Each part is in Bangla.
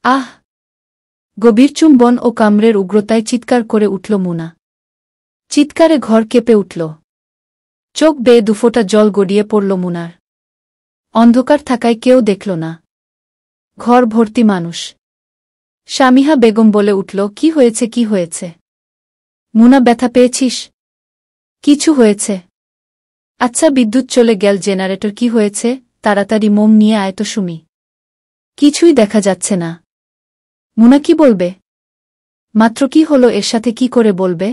আহ! গভীর চুম্বন ও কামড়ের উগ্রতায় চিৎকার করে উঠল মুনা। চিৎকারে ঘর কেঁপে উঠল। চোখ বেয়ে দুফোঁটা জল গড়িয়ে পড়ল মুনার। অন্ধকার থাকায় কেউ দেখল না। ঘর ভর্তি মানুষ। সামিহা বেগম বলে উঠল, কি হয়েছে, কি হয়েছে? মুনা, ব্যথা পেয়েছিস? কিছু হয়েছে? আচ্ছা, বিদ্যুৎ চলে গেল, জেনারেটর কি হয়েছে? তাড়াতাড়ি মোম নিয়ে আয় তো সুমি। কিছুই দেখা যাচ্ছে না। মুনা কি বলবে? মাত্র কি হলো, এর সাথে কি করে বলবে?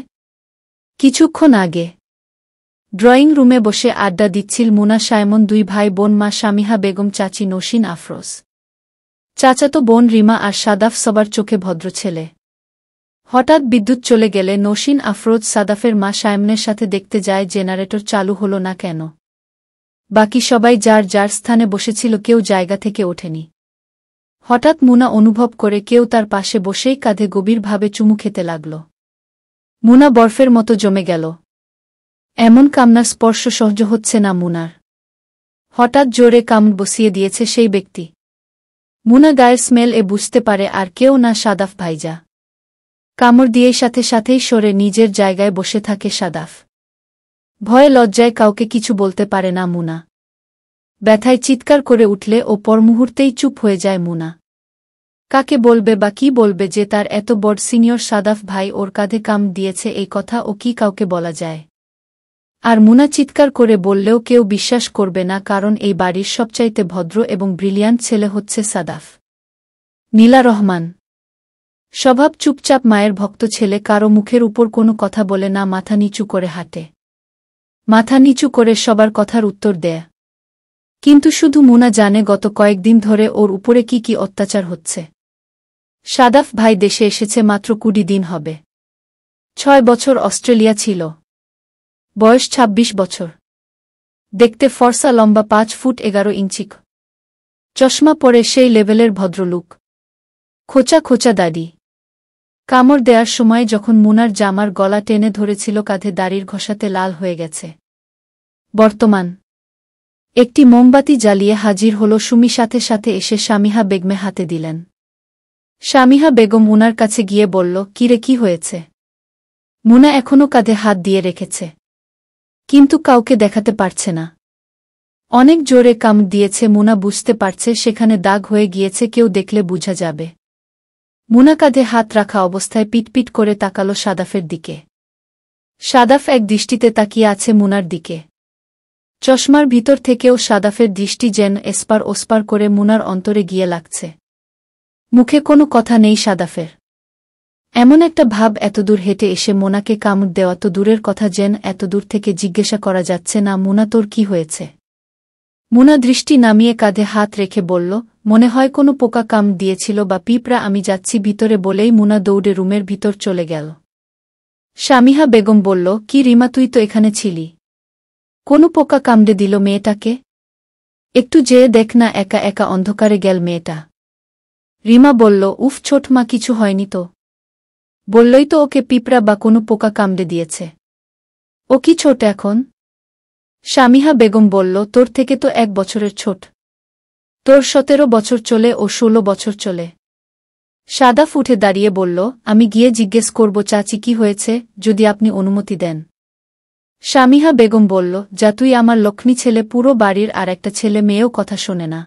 কিছুক্ষণ আগে ড্রয়িং রুমে বসে আড্ডা দিচ্ছিল মুনা, সায়মন, দুই ভাই বোন, মা সামিহা বেগম, চাচি নসীন আফরোজ, চাচাতো বোন রিমা আর সাদাফ, সবার চোখে ভদ্র ছেলে। হঠাৎ বিদ্যুৎ চলে গেলে নসীন আফরোজ সাদাফের মা সায়মনের সাথে দেখতে যায় জেনারেটর চালু হলো না কেন। বাকি সবাই যার যার স্থানে বসেছিল, কেউ জায়গা থেকে ওঠেনি। হঠাৎ মুনা অনুভব করে কেউ তার পাশে বসেই কাঁধে গভীরভাবে চুমু খেতে লাগল। মুনা বরফের মতো জমে গেল। এমন কামনার স্পর্শ সহ্য হচ্ছে না মুনার। হঠাৎ জোরে কামড় বসিয়ে দিয়েছে সেই ব্যক্তি। মুনা গায়ের স্মেল বুঝতে পারে আর কেউ না, সাদাফ ভাইজা। কামড় দিয়েই সাথে সাথেই সরে নিজের জায়গায় বসে থাকে সাদাফ। ভয়ে লজ্জায় কাউকে কিছু বলতে পারে না মুনা। ব্যথায় চিৎকার করে উঠলে ও পর মুহূর্তেই চুপ হয়ে যায় মুনা। কাকে বলবে বা কি বলবে যে তার এত বড় সিনিয়র সাদাফ ভাই ওর কাঁধে কামড় দিয়েছে, এই কথা ও কি কাউকে বলা যায়? আর মুনা চিৎকার করে বললেও কেউ বিশ্বাস করবে না, কারণ এই বাড়ির সবচাইতে ভদ্র এবং ব্রিলিয়ান্ট ছেলে হচ্ছে সাদাফ। নীলা রহমান স্বভাব চুপচাপ, মায়ের ভক্ত ছেলে, কারো মুখের উপর কোনো কথা বলে না, মাথা নিচু করে হাঁটে, মাথা নিচু করে সবার কথার উত্তর দেয়। কিন্তু শুধু মুনা জানে গত কয়েকদিন ধরে ওর উপরে কি কি অত্যাচার হচ্ছে। সাদাফ ভাই দেশে এসেছে মাত্র 20 দিন হবে। 6 বছর অস্ট্রেলিয়া ছিল। বয়স 26 বছর। দেখতে ফর্সা, লম্বা 5 ফুট 11 ইঞ্চি, চশমা পরে সেই লেভেলের ভদ্রলোক। খোঁচা খোঁচা দাড়ি। কামড় দেওয়ার সময় যখন মুনার জামার গলা টেনে ধরেছিল, কাঁধে দাড়ির ঘষাতে লাল হয়ে গেছে। বর্তমান একটি মোমবাতি জ্বালিয়ে হাজির হল সুমি, সাথে সাথে এসে সামিহা বেগমে হাতে দিলেন। সামিহা বেগম মুনার কাছে গিয়ে বলল, কিরে, কি হয়েছে? মুনা এখনও কাঁধে হাত দিয়ে রেখেছে, কিন্তু কাউকে দেখাতে পারছে না। অনেক জোরে কামড় দিয়েছে, মুনা বুঝতে পারছে সেখানে দাগ হয়ে গিয়েছে, কেউ দেখলে বুঝা যাবে। মুনা কাঁধে হাত রাখা অবস্থায় পিটপিট করে তাকালো সাদাফের দিকে। সাদাফ এক দৃষ্টিতে তাকিয়ে আছে মুনার দিকে। চশমার ভিতর থেকেও সাদাফের দৃষ্টি যেন এসপার ওসপার করে মুনার অন্তরে গিয়ে লাগছে। মুখে কোনো কথা নেই সাদাফের। এমন একটা ভাব, এতদূর হেঁটে এসে মোনাকে কামড় দেওয়া তো দূরের কথা, যেন এতদূর থেকে জিজ্ঞাসা করা যাচ্ছে না, মুনা তোর কি হয়েছে? মুনা দৃষ্টি নামিয়ে কাঁধে হাত রেখে বলল, মনে হয় কোনো পোকা কামড় দিয়েছিল বা পিঁপড়া, আমি যাচ্ছি ভিতরে বলেই মুনা দৌড়ে রুমের ভিতর চলে গেল। সামিহা বেগম বলল, কি রিমা, তুই তো এখানে ছিলি, কোনো পোকা কামড়ে দিল মেয়েটাকে? একটু যেয়ে দেখ না, একা একা অন্ধকারে গেল মেয়েটা। রিমা বলল, উফ ছোট মা, কিছু হয়নি তো। বললই তো ওকে পিঁপড়া বা কোনো পোকা কামড়ে দিয়েছে। ও কি ছোট এখন? সামিহা বেগম বলল, তোর থেকে তো 1 বছরের ছোট। তোর 17 বছর চলে, ও 16 বছর চলে। সাদাফ উঠে দাঁড়িয়ে বলল, আমি গিয়ে জিজ্ঞেস করব চাচি কি হয়েছে, যদি আপনি অনুমতি দেন। সামিহা বেগম বলল, যা, তুই আমার লক্ষ্মী ছেলে, পুরো বাড়ির আর একটা ছেলে মেয়েও কথা শোনে না।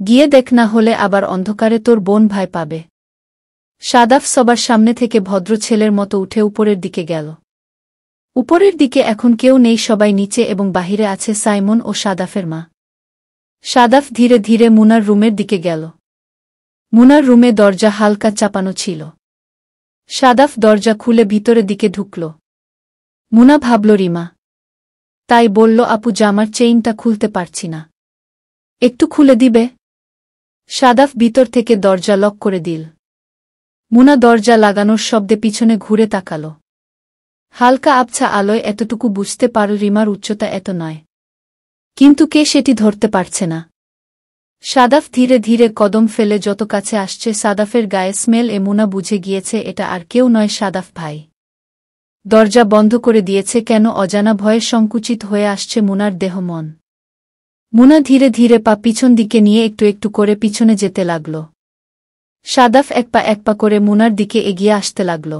গিয়ে দেখ, না হলে আবার অন্ধকারে তোর বোন ভাই পাবে। সাদাফ সবার সামনে থেকে ভদ্র ছেলের মতো উঠে উপরের দিকে গেল। উপরের দিকে এখন কেউ নেই, সবাই নিচে এবং বাহিরে আছে সাইমন ও সাদাফের মা। সাদাফ ধীরে ধীরে মুনার রুমের দিকে গেল। মুনার রুমে দরজা হালকা চাপানো ছিল। সাদাফ দরজা খুলে ভিতরের দিকে ঢুকল। মুনা ভাবল রিমা, তাই বলল, আপু, জামার চেইনটা খুলতে পারছি না, একটু খুলে দিবে? সাদাফ ভিতর থেকে দরজা লক করে দিল। মুনা দরজা লাগানোর শব্দে পিছনে ঘুরে তাকাল। হালকা আবছা আলোয় এতটুকু বুঝতে পারল রিমার উচ্চতা এত নয়, কিন্তু কে সেটি ধরতে পারছে না। সাদাফ ধীরে ধীরে কদম ফেলে যত কাছে আসছে, সাদাফের গায়ে স্মেল মুনা বুঝে গিয়েছে এটা আর কেউ নয়, সাদাফ ভাই। দরজা বন্ধ করে দিয়েছে কেন? অজানা ভয়ে সংকুচিত হয়ে আসছে মুনার দেহ মন। মুনা ধীরে ধীরে পা পিছন দিকে নিয়ে একটু একটু করে পিছনে যেতে লাগল। সাদাফ এক পা করে মুনার দিকে এগিয়ে আসতে লাগল।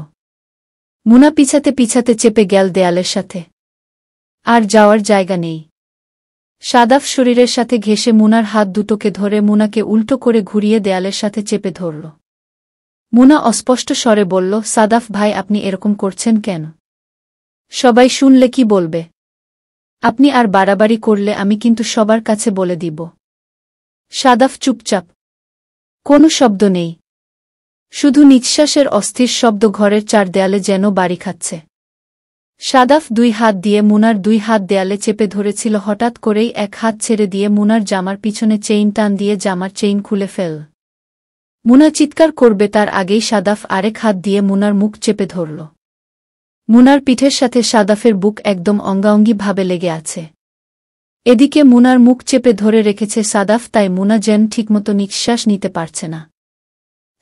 মুনা পিছাতে পিছাতে চেপে গেল দেয়ালের সাথে। আর যাওয়ার জায়গা নেই। সাদাফ শরীরের সাথে ঘেঁষে মুনার হাত দুটোকে ধরে মুনাকে উল্টো করে ঘুরিয়ে দেয়ালের সাথে চেপে ধরল। মুনা অস্পষ্ট স্বরে বলল, সাদাফ ভাই, আপনি এরকম করছেন কেন? সবাই শুনলে কি বলবে? আপনি আর বাড়াবাড়ি করলে আমি কিন্তু সবার কাছে বলে দিব। সাদাফ চুপচাপ। কোনো শব্দ নেই, শুধু নিঃশ্বাসের অস্থির শব্দ ঘরের চার দেয়ালে যেন বাড়ি খাচ্ছে। সাদাফ দুই হাত দিয়ে মুনার দুই হাত দেয়ালে চেপে ধরেছিল। হঠাৎ করেই এক হাত ছেড়ে দিয়ে মুনার জামার পিছনে চেইন টান দিয়ে জামার চেইন খুলে ফেল। মুনা চিৎকার করবে তার আগেই সাদাফ আরেক হাত দিয়ে মুনার মুখ চেপে ধরল। মুনার পিঠের সাথে সাদাফের বুক একদম অঙ্গাঙ্গিভাবে লেগে আছে। এদিকে মুনার মুখ চেপে ধরে রেখেছে সাদাফ, তাই মুনা যেন ঠিকমতো নিঃশ্বাস নিতে পারছে না।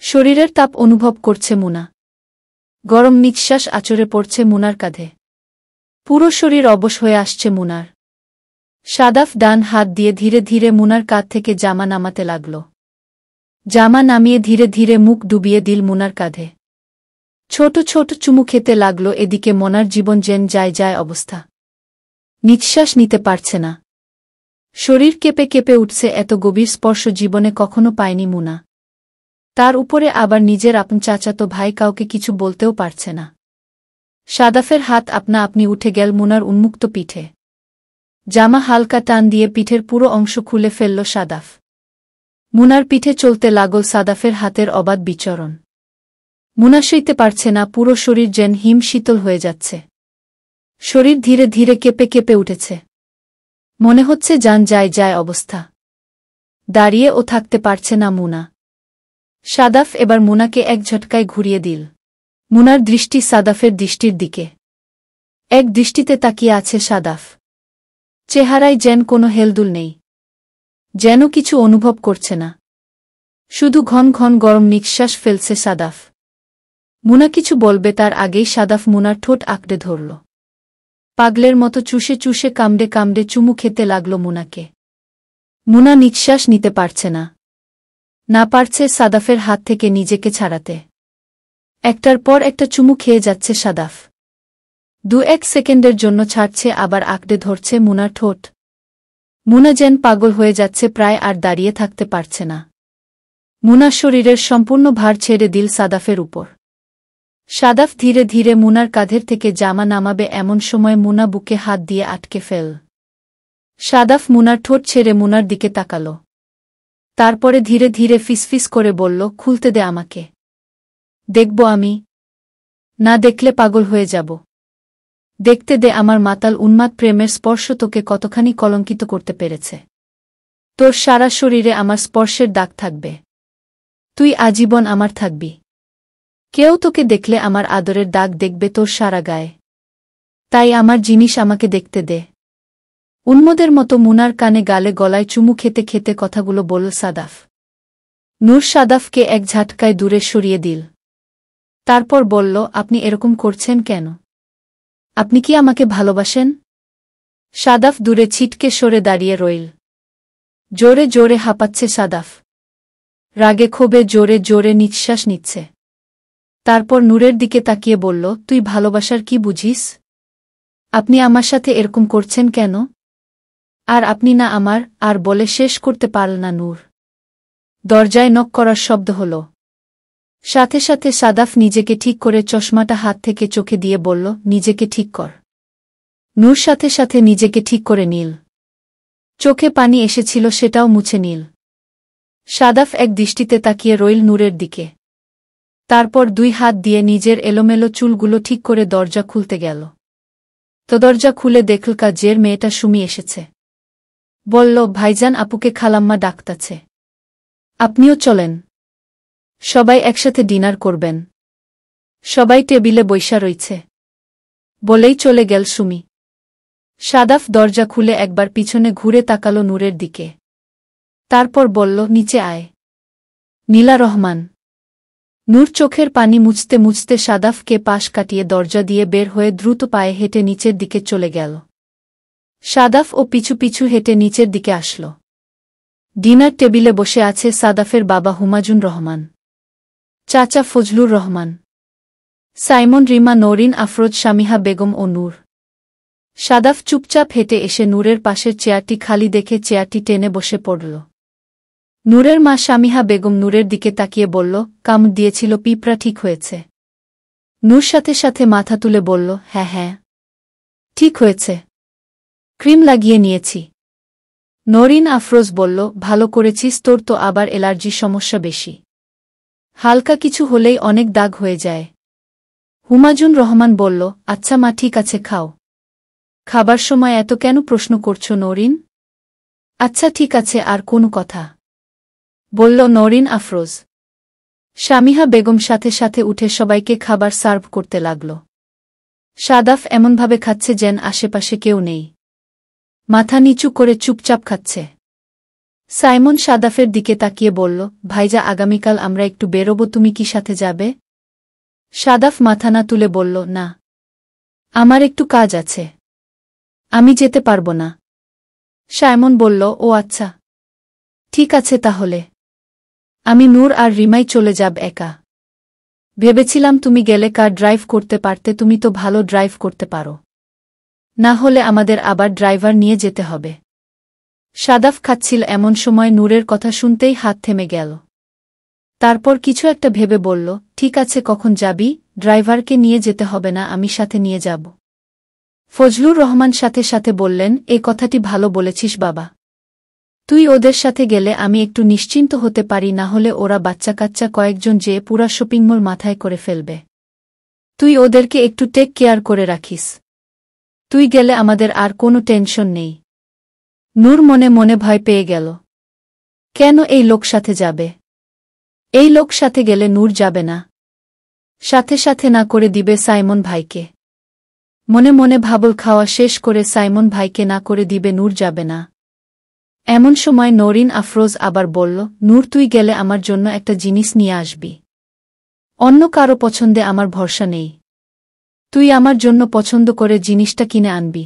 শরীরের তাপ অনুভব করছে মুনা। গরম নিঃশ্বাস আঁচড়ে পড়ছে মুনার কাঁধে। পুরো শরীর অবশ হয়ে আসছে মুনার। সাদাফ ডান হাত দিয়ে ধীরে ধীরে মুনার কাঁধ থেকে জামা নামাতে লাগল। জামা নামিয়ে ধীরে ধীরে মুখ ডুবিয়ে দিল মুনার কাঁধে। ছোট ছোট চুমু খেতে লাগল। এদিকে মনার জীবন যেন যায় যায় অবস্থা। নিঃশ্বাস নিতে পারছে না। শরীর কেঁপে কেঁপে উঠছে। এত গভীর স্পর্শ জীবনে কখনো পায়নি মুনা। তার উপরে আবার নিজের আপন চাচাতো ভাই কাউকে কিছু বলতেও পারছে না। সাদাফের হাত আপনা আপনি উঠে গেল মুনার উন্মুক্ত পিঠে। জামা হালকা টান দিয়ে পিঠের পুরো অংশ খুলে ফেলল সাদাফ। মুনার পিঠে চলতে লাগল সাদাফের হাতের অবাধ বিচরণ। মুনা সইতে পারছে না। পুরো শরীর যেন হিম শীতল হয়ে যাচ্ছে। শরীর ধীরে ধীরে কেঁপে কেঁপে উঠেছে। মনে হচ্ছে জান যায় যায় অবস্থা। দাঁড়িয়েও থাকতে পারছে না মুনা। সাদাফ এবার মুনাকে এক ঝটকায় ঘুরিয়ে দিল। মুনার দৃষ্টি সাদাফের দৃষ্টির দিকে। এক দৃষ্টিতে তাকিয়ে আছে সাদাফ। চেহারায় যেন কোনো হেলদুল নেই, যেন কিছু অনুভব করছে না। শুধু ঘন ঘন গরম নিঃশ্বাস ফেলছে সাদাফ। মুনা কিছু বলবে তার আগেই সাদাফ মুনার ঠোঁট আঁকড়ে ধরল। পাগলের মতো চুষে চুষে কামড়ে কামড়ে চুমু খেতে লাগল মুনাকে। মুনা নিঃশ্বাস নিতে পারছে না। না পারছে সাদাফের হাত থেকে নিজেকে ছাড়াতে। একটার পর একটা চুমু খেয়ে যাচ্ছে সাদাফ। 2-1 সেকেন্ডের জন্য ছাড়ছে, আবার আঁকড়ে ধরছে মুনার ঠোঁট। মুনা যেন পাগল হয়ে যাচ্ছে, প্রায় আর দাঁড়িয়ে থাকতে পারছে না। মুনার শরীরের সম্পূর্ণ ভার ছেড়ে দিল সাদাফের উপর। সাদাফ ধীরে ধীরে মুনার কাঁধের থেকে জামা নামাবে এমন সময় মুনা বুকে হাত দিয়ে আটকে ফেল। সাদাফ মুনার ঠোঁট ছেড়ে মুনার দিকে তাকাল। তারপরে ধীরে ধীরে ফিসফিস করে বলল, খুলতে দে আমাকে। দেখব আমি? না দেখলে পাগল হয়ে যাব। দেখতে দে আমার মাতাল উন্মাদ প্রেমের স্পর্শ তোকে কতখানি কলঙ্কিত করতে পেরেছে। তোর সারা শরীরে আমার স্পর্শের দাগ থাকবে। তুই আজীবন আমার থাকবি। কেউ তোকে দেখলে আমার আদরের দাগ দেখবে তোর সারা গায়ে। তাই আমার জিনিস আমাকে দেখতে দে। উন্মদের মতো মুনার কানে গালে গলায় চুমু খেতে খেতে কথাগুলো বলল সাদাফ। নূর সাদাফকে এক ঝাটকায় দূরে সরিয়ে দিল। তারপর বলল, আপনি এরকম করছেন কেন? আপনি কি আমাকে ভালোবাসেন? সাদাফ দূরে ছিটকে সরে দাঁড়িয়ে রইল। জোরে জোরে হাঁপাচ্ছে সাদাফ। রাগে ক্ষোভে জোরে জোরে নিঃশ্বাস নিচ্ছে। তারপর নূরের দিকে তাকিয়ে বলল, তুই ভালোবাসার কি বুঝিস? আপনি আমার সাথে এরকম করছেন কেন? আর আপনি না আমার, আর বলে শেষ করতে পারল না নূর। দরজায় নক করার শব্দ হল। সাথে সাথে সাদাফ নিজেকে ঠিক করে চশমাটা হাত থেকে চোখে দিয়ে বলল, নিজেকে ঠিক কর। নূর সাথে সাথে নিজেকে ঠিক করে নিল। চোখে পানি এসেছিল, সেটাও মুছে নিল। সাদাফ এক দৃষ্টিতে তাকিয়ে রইল নূরের দিকে। তারপর 2 হাত দিয়ে নিজের এলোমেলো চুলগুলো ঠিক করে দরজা খুলতে গেল। তো দরজা খুলে দেখল কাজের মেয়েটা সুমি এসেছে। বলল, ভাইজান আপুকে খালাম্মা ডাকতাছে। আপনিও চলেন। সবাই একসাথে ডিনার করবেন। সবাই টেবিলে বইসা রইছে। বলেই চলে গেল সুমি। সাদাফ দরজা খুলে একবার পিছনে ঘুরে তাকালো নূরের দিকে। তারপর বলল, নিচে আয়। নীলা রহমান। নূর চোখের পানি মুছতে মুছতে সাদাফকে পাশ কাটিয়ে দরজা দিয়ে বের হয়ে দ্রুত পায়ে হেঁটে নিচের দিকে চলে গেল। সাদাফ ও পিছু পিছু হেঁটে নিচের দিকে আসল। ডিনার টেবিলে বসে আছে সাদাফের বাবা হুমায়ুন রহমান। চাচা ফজলুর রহমান, সাইমন, রিমা, নরিন, আফরোজ, শামিহা বেগম ও নূর। সাদাফ চুপচাপ হেঁটে এসে নূরের পাশের চেয়ারটি খালি দেখে চেয়ারটি টেনে বসে পড়ল। নূরের মা শামিহা বেগম নূরের দিকে তাকিয়ে বলল, কামড় দিয়েছিল পিঁপড়া ঠিক হয়েছে? নূর সাথে সাথে মাথা তুলে বলল, হ্যাঁ হ্যাঁ, ঠিক হয়েছে, ক্রিম লাগিয়ে নিয়েছি। নরিন আফরোজ বলল, ভালো করেছিস, তোর তো আবার অ্যালার্জির সমস্যা বেশি, হালকা কিছু হলেই অনেক দাগ হয়ে যায়। হুমায়ুন রহমান বলল, আচ্ছা মা, ঠিক আছে, খাও। খাবার সময় এত কেন প্রশ্ন করছো নরিন? আচ্ছা ঠিক আছে, আর কোনো কথা? বলল নরিন আফরোজ। শামিহা বেগম সাথে সাথে উঠে সবাইকে খাবার সার্ভ করতে লাগল। সাদাফ এমনভাবে খাচ্ছে যেন আশেপাশে কেউ নেই, মাথা নিচু করে চুপচাপ খাচ্ছে। সাইমন সাদাফের দিকে তাকিয়ে বলল, ভাইজা, আগামীকাল আমরা একটু বেরোব, তুমি কি সাথে যাবে? সাদাফ মাথা না তুলে বলল, না, আমার একটু কাজ আছে, আমি যেতে পারব না। সাইমন বলল, ও আচ্ছা, ঠিক আছে তাহলে, আমি নূর আর রিমাই চলে যাব একা। ভেবেছিলাম তুমি গেলে কার ড্রাইভ করতে পারতে, তুমি তো ভালো ড্রাইভ করতে পারো, না হলে আমাদের আবার ড্রাইভার নিয়ে যেতে হবে। সাদাফ খাচ্ছিল, এমন সময় নূরের কথা শুনতেই হাত থেমে গেল। তারপর কিছু একটা ভেবে বলল, ঠিক আছে, কখন যাবি? ড্রাইভারকে নিয়ে যেতে হবে না, আমি সাথে নিয়ে যাব। ফজলুর রহমান সাথে সাথে বললেন, এই কথাটি ভালো বলেছিস বাবা, তুই ওদের সাথে গেলে আমি একটু নিশ্চিন্ত হতে পারি, না হলে ওরা বাচ্চা কাচ্চা কয়েকজন যেয়ে পুরা শপিংমল মাথায় করে ফেলবে। তুই ওদেরকে একটু টেক কেয়ার করে রাখিস, তুই গেলে আমাদের আর কোনো টেনশন নেই। নূর মনে মনে ভয় পেয়ে গেল, কেন এই লোক সাথে যাবে? এই লোক সাথে গেলে নূর যাবে না, সাথে সাথে না করে দিবে সাইমন ভাইকে। মনে মনে ভাবল, খাওয়া শেষ করে সাইমন ভাইকে না করে দিবে, নূর যাবে না। এমন সময় নরিন আফরোজ আবার বলল, নূর, তুই গেলে আমার জন্য একটা জিনিস নিয়ে আসবি, অন্য কারো পছন্দে আমার ভরসা নেই, তুই আমার জন্য পছন্দ করে জিনিসটা কিনে আনবি।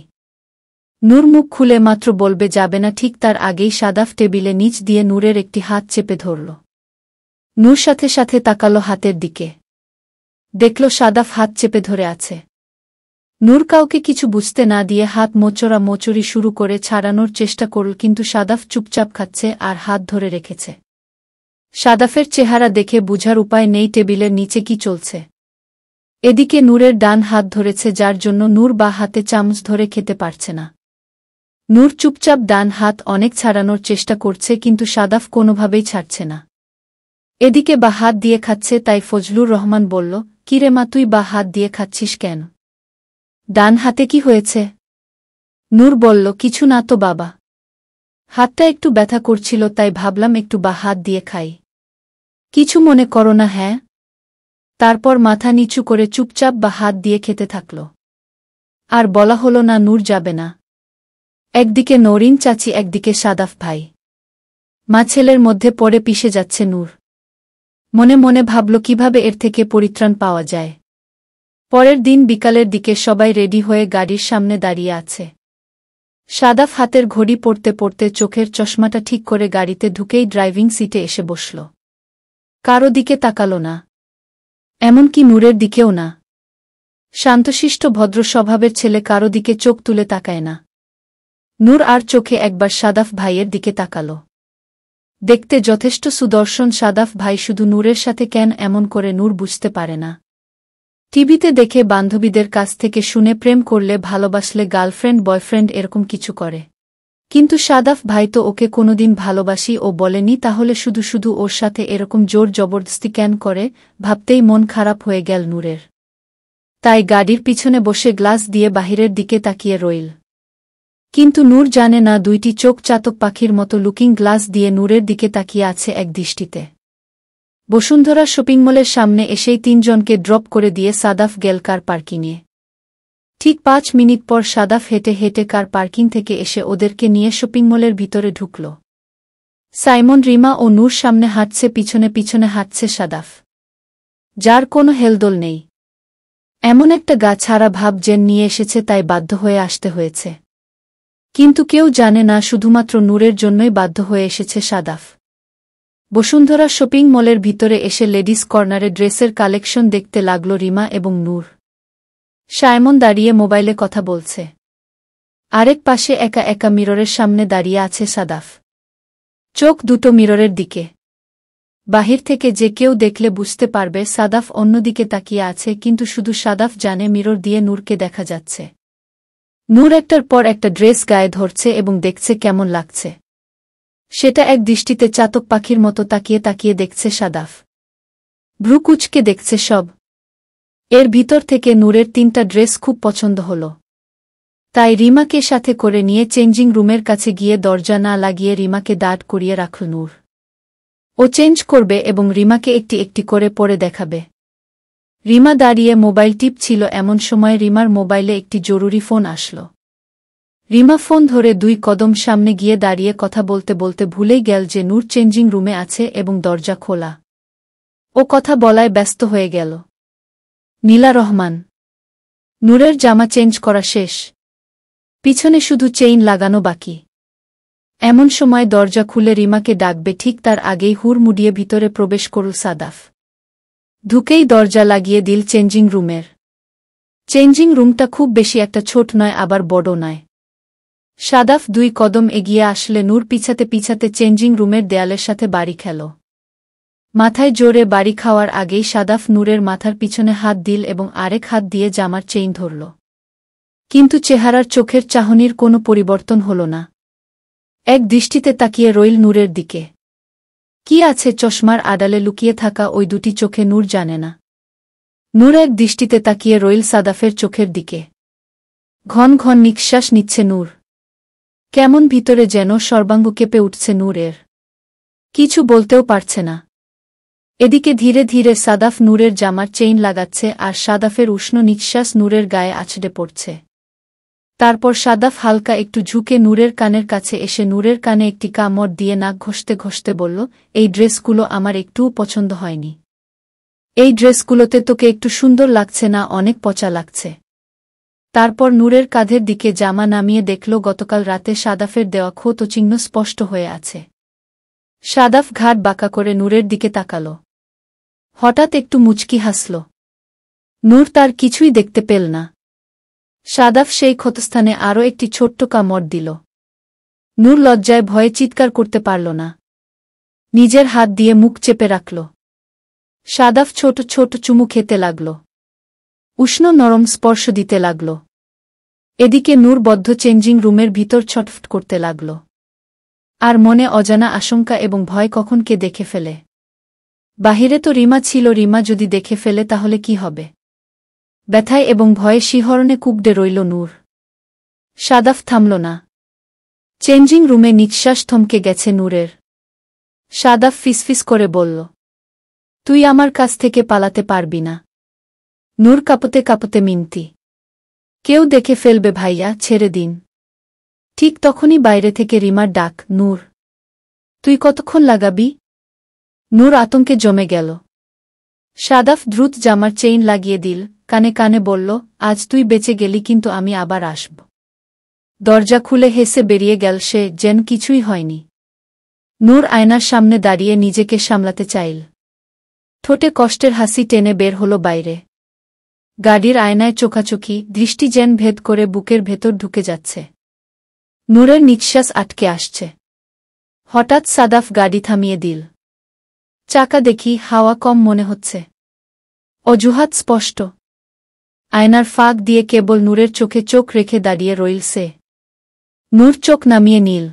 নূর মুখ খুলে মাত্র বলবে যাবে না, ঠিক তার আগেই সাদাফ টেবিলে নিচ দিয়ে নূরের একটি হাত চেপে ধরল। নূর সাথে সাথে তাকালো হাতের দিকে, দেখল সাদাফ হাত চেপে ধরে আছে। নূর কাউকে কিছু বুঝতে না দিয়ে হাত মোচড়ামোচড়ি শুরু করে ছাড়ানোর চেষ্টা করল, কিন্তু সাদাফ চুপচাপ খাচ্ছে আর হাত ধরে রেখেছে। সাদাফের চেহারা দেখে বুঝার উপায় নেই টেবিলের নিচে কি চলছে। এদিকে নূরের ডান হাত ধরেছে, যার জন্য নূর বা হাতে চামচ ধরে খেতে পারছে না। নূর চুপচাপ ডান হাত অনেক ছাড়ানোর চেষ্টা করছে, কিন্তু সাদাফ কোনোভাবেই ছাড়ছে না। এদিকে বা হাত দিয়ে খাচ্ছে, তাই ফজলুর রহমান বলল, কিরে মা, তুই বা হাত দিয়ে খাচ্ছিস কেন? ডান হাতে কি হয়েছে? নূর বলল, কিছু না তো বাবা, হাতটা একটু ব্যথা করছিল, তাই ভাবলাম একটু বা হাত দিয়ে খাই। কিছু মনে করো না, হ্যাঁ? তারপর মাথা নিচু করে চুপচাপ বা হাত দিয়ে খেতে থাকল। আর বলা হলো না নূর যাবে না। একদিকে নরিন চাচি, একদিকে সাদাফ ভাই, মা ছেলের মধ্যে পড়ে পিষে যাচ্ছে নূর। মনে মনে ভাবল, কিভাবে এর থেকে পরিত্রাণ পাওয়া যায়। পরের দিন বিকালের দিকে সবাই রেডি হয়ে গাড়ির সামনে দাঁড়িয়ে আছে। সাদাফ হাতের ঘড়ি পড়তে পড়তে চোখের চশমাটা ঠিক করে গাড়িতে ঢুকেই ড্রাইভিং সিটে এসে বসল। কারো দিকে তাকালো না, এমনকি নূরের দিকেও না। শান্তশিষ্ট ভদ্র স্বভাবের ছেলে কারো দিকে চোখ তুলে তাকায় না। নূর আর চোখে একবার সাদাফ ভাইয়ের দিকে তাকাল। দেখতে যথেষ্ট সুদর্শন সাদাফ ভাই, শুধু নূরের সাথে কেন এমন করে নূর বুঝতে পারে না। টিভিতে দেখে, বান্ধবীদের কাছ থেকে শুনে, প্রেম করলে, ভালোবাসলে গার্লফ্রেন্ড বয়ফ্রেন্ড এরকম কিছু করে, কিন্তু সাদাফ ভাই তো ওকে কোনোদিন ভালোবাসি ও বলেনি, তাহলে শুধু শুধু ওর সাথে এরকম জোর জবরদস্তি কেন করে, ভাবতেই মন খারাপ হয়ে গেল নূরের। তাই গাড়ির পিছনে বসে গ্লাস দিয়ে বাহিরের দিকে তাকিয়ে রইল। কিন্তু নূর জানে না, দুইটি চোখ চাতক পাখির মতো লুকিং গ্লাস দিয়ে নূরের দিকে তাকিয়ে আছে এক দৃষ্টিতে। বসুন্ধরা শপিংমলের সামনে এসেই তিনজনকে ড্রপ করে দিয়ে সাদাফ গেল কার পার্কিংয়ে। ঠিক 5 মিনিট পর সাদাফ হেঁটে হেঁটে কার পার্কিং থেকে এসে ওদেরকে নিয়ে শপিংমলের ভিতরে ঢুকল। সাইমন, রিমা ও নূর সামনে হাঁটছে, পিছনে পিছনে হাঁটছে সাদাফ, যার কোনো হেলদোল নেই। এমন একটা গা ছাড়া ভাব যেন নিয়ে এসেছে, তাই বাধ্য হয়ে আসতে হয়েছে। কিন্তু কেউ জানে না, শুধুমাত্র নূরের জন্যই বাধ্য হয়ে এসেছে সাদাফ। বসুন্ধরা শপিং মলের ভিতরে এসে লেডিস কর্নারে ড্রেসের কালেকশন দেখতে লাগল রিমা এবং নূর। সায়মন দাঁড়িয়ে মোবাইলে কথা বলছে। আরেক পাশে একা একা মিররের সামনে দাঁড়িয়ে আছে সাদাফ। চোখ দুটো মিররের দিকে। বাহির থেকে যে কেউ দেখলে বুঝতে পারবে সাদাফ অন্যদিকে তাকিয়ে আছে, কিন্তু শুধু সাদাফ জানে মিরর দিয়ে নূরকে দেখা যাচ্ছে। নূর একটার পর একটা ড্রেস গায়ে ধরছে এবং দেখছে কেমন লাগছে। সেটা এক দৃষ্টিতে চাতক পাখির মতো তাকিয়ে তাকিয়ে দেখছে সাদাফ। ভ্রু কুঁচকে দেখছে সব। এর ভিতর থেকে নূরের 3টা ড্রেস খুব পছন্দ হল। তাই রিমাকে সাথে করে নিয়ে চেঞ্জিং রুমের কাছে গিয়ে দরজা না লাগিয়ে রিমাকে দাঁড় করিয়ে রাখল নূর। ও চেঞ্জ করবে এবং রিমাকে একটি একটি করে পরে দেখাবে। রিমা দাঁড়িয়ে মোবাইল টিপছিল, এমন সময় রিমার মোবাইলে একটি জরুরি ফোন আসল। রিমা ফোন ধরে 2 কদম সামনে গিয়ে দাঁড়িয়ে কথা বলতে বলতে ভুলেই গেল যে নূর চেঞ্জিং রুমে আছে এবং দরজা খোলা। ও কথা বলায় ব্যস্ত হয়ে গেল। নীলা রহমান। নূরের জামা চেঞ্জ করা শেষ। পিছনে শুধু চেইন লাগানো বাকি। এমন সময় দরজা খুলে রিমাকে ডাকবে ঠিক তার আগেই হুড়মুড়িয়ে ভিতরে প্রবেশ করল সাদাফ। ঢুকেই দরজা লাগিয়ে দিল চেঞ্জিং রুমের। চেঞ্জিং রুমটা খুব বেশি একটা ছোট নয়, আবার বড় নয়। সাদাফ 2 কদম এগিয়ে আসলে নূর পিছাতে পিছাতে চেঞ্জিং রুমের দেয়ালের সাথে বাড়ি খেল। মাথায় জোরে বাড়ি খাওয়ার আগেই সাদাফ নূরের মাথার পিছনে হাত দিল এবং আরেক হাত দিয়ে জামার চেইন ধরল। কিন্তু চেহারার চোখের চাহনির কোনো পরিবর্তন হল না। এক দৃষ্টিতে তাকিয়ে রইল নূরের দিকে। কি আছে চশমার আড়ালে লুকিয়ে থাকা ওই 2টি চোখে নূর জানে না। নূর এক দৃষ্টিতে তাকিয়ে রইল সাদাফের চোখের দিকে। ঘন ঘন নিঃশ্বাস নিচ্ছে নূর। কেমন ভিতরে যেন সর্বাঙ্গ কেঁপে উঠছে নূরের। কিছু বলতেও পারছে না। এদিকে ধীরে ধীরে সাদাফ নূরের জামার চেইন লাগাচ্ছে আর সাদাফের উষ্ণ নিঃশ্বাস নূরের গায়ে আছড়ে পড়ছে। তারপর সাদাফ হালকা একটু ঝুঁকে নূরের কানের কাছে এসে নূরের কানে একটি কামড় দিয়ে নাক ঘষতে ঘষতে বলল, এই ড্রেসগুলো আমার একটুও পছন্দ হয়নি। এই ড্রেসগুলোতে তোকে একটু সুন্দর লাগছে না, অনেক পচা লাগছে। তারপর নূরের কাঁধের দিকে জামা নামিয়ে দেখল গতকাল রাতে সাদাফের দেওয়া ক্ষত চিহ্ন স্পষ্ট হয়ে আছে। সাদাফ ঘাড় বাঁকা করে নূরের দিকে তাকাল। হঠাৎ একটু মুচকি হাসল। নূর তার কিছুই দেখতে পেল না। সাদাফ সেই ক্ষতস্থানে আরও একটি ছোট্ট কামড় দিল। নূর লজ্জায় ভয়ে চিৎকার করতে পারল না। নিজের হাত দিয়ে মুখ চেপে রাখল। সাদাফ ছোট ছোট চুমু খেতে লাগল। উষ্ণ নরম স্পর্শ দিতে লাগল। এদিকে নূর বদ্ধ চেঞ্জিং রুমের ভিতর ছটফট করতে লাগল। আর মনে অজানা আশঙ্কা এবং ভয়, কখন কে দেখে ফেলে। বাহিরে তো রিমা ছিল, রিমা যদি দেখে ফেলে তাহলে কি হবে। ব্যথায় এবং ভয়ে শিহরণে কুঁকড়ে রইল নূর। সাদাফ থামল না। চেঞ্জিং রুমে নিঃশ্বাস থমকে গেছে নূরের। সাদাফ ফিসফিস করে বলল, তুই আমার কাছ থেকে পালাতে পারবি না। নূর কাঁপতে কাঁপতে মিনতি, কেউ দেখে ফেলবে ভাইয়া, ছেড়ে দিন। ঠিক তখনই বাইরে থেকে রিমার ডাক, নূর তুই কতক্ষণ লাগাবি? নূর আতঙ্কে জমে গেল। সাদাফ দ্রুত জামার চেইন লাগিয়ে দিল, কানে কানে বলল, আজ তুই বেঁচে গেলি, কিন্তু আমি আবার আসব। দরজা খুলে হেসে বেরিয়ে গেল সে, যেন কিছুই হয়নি। নূর আয়নার সামনে দাঁড়িয়ে নিজেকে সামলাতে চাইল। ঠোঁটে কষ্টের হাসি টেনে বের হল বাইরে। গাড়ির আয়নায় চোখাচোখি, দৃষ্টি যেন ভেদ করে বুকের ভেতর ঢুকে যাচ্ছে। নূরের নিঃশ্বাস আটকে আসছে। হঠাৎ সাদাফ গাড়ি থামিয়ে দিল। চাকা দেখি, হাওয়া কম মনে হচ্ছে। অজুহাত স্পষ্ট। আয়নার ফাঁক দিয়ে কেবল নূরের চোখে চোখ রেখে দাঁড়িয়ে রইল সে। নূর চোখ নামিয়ে নীল।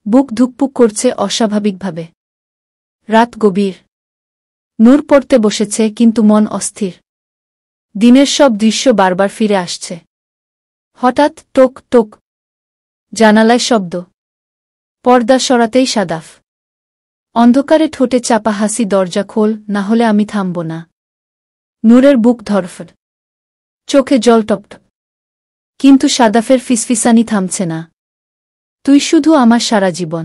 বুক ধুকপুক করছে অস্বাভাবিকভাবে। রাত গভীর। নূর পড়তে বসেছে, কিন্তু মন অস্থির। দিনের সব দৃশ্য বারবার ফিরে আসছে। হঠাৎ টোক টোক, জানালায় শব্দ। পর্দা সরাতেই সাদাফ। অন্ধকারে ঠোঁটে চাপা হাসি, দরজা খোল, না হলে আমি থামব না। নূরের বুক ধরফর, চোখে জল টপটপ। কিন্তু সাদাফের ফিসফিসানি থামছে না। তুই শুধু আমার সারা জীবন।